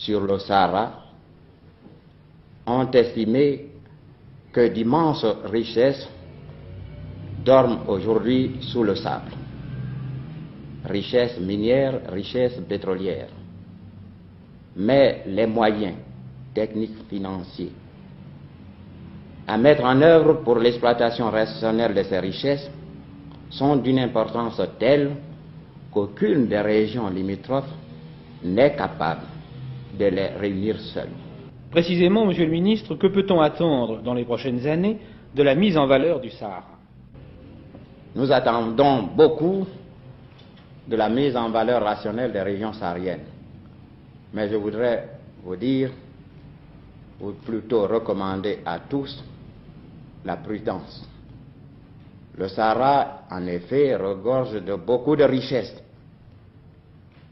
sur le Sahara ont estimé que d'immenses richesses dorment aujourd'hui sous le sable. Richesses minières, richesses pétrolières. Mais les moyens techniques financiers à mettre en œuvre pour l'exploitation rationnelle de ces richesses sont d'une importance telle qu'aucune des régions limitrophes n'est capable de les réunir seule. Précisément, Monsieur le Ministre, que peut-on attendre dans les prochaines années de la mise en valeur du Sahara? Nous attendons beaucoup de la mise en valeur rationnelle des régions sahariennes. Mais je voudrais vous dire, ou plutôt recommander à tous, la prudence. Le Sahara, en effet, regorge de beaucoup de richesses.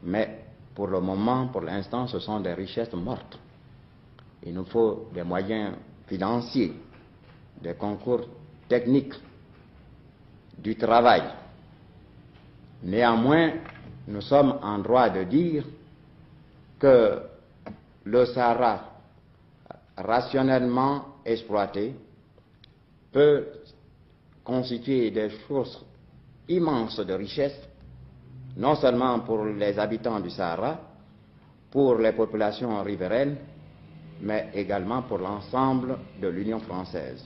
Mais pour le moment, pour l'instant, ce sont des richesses mortes. Il nous faut des moyens financiers, des concours techniques, du travail. Néanmoins, nous sommes en droit de dire que le Sahara, rationnellement exploité, peut constituer des sources immenses de richesses, non seulement pour les habitants du Sahara, pour les populations riveraines, mais également pour l'ensemble de l'Union française.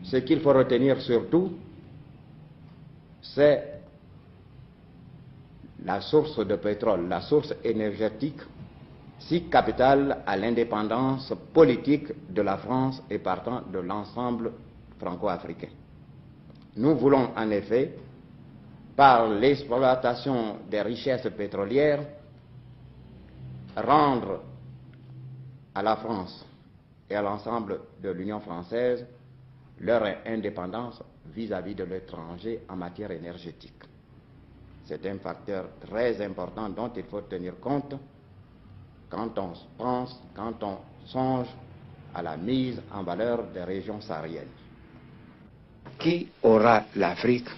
Ce qu'il faut retenir surtout, c'est la source de pétrole, la source énergétique, si capitale à l'indépendance politique de la France et partant de l'ensemble franco-africain. Nous voulons en effet, par l'exploitation des richesses pétrolières, rendre à la France et à l'ensemble de l'Union française leur indépendance vis-à-vis de l'étranger en matière énergétique. C'est un facteur très important dont il faut tenir compte quand on pense, quand on songe à la mise en valeur des régions sahariennes. Qui aura l'Afrique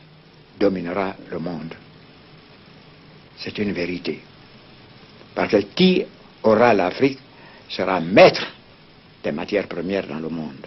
dominera le monde. C'est une vérité. Parce que qui aura l'Afrique sera maître des matières premières dans le monde.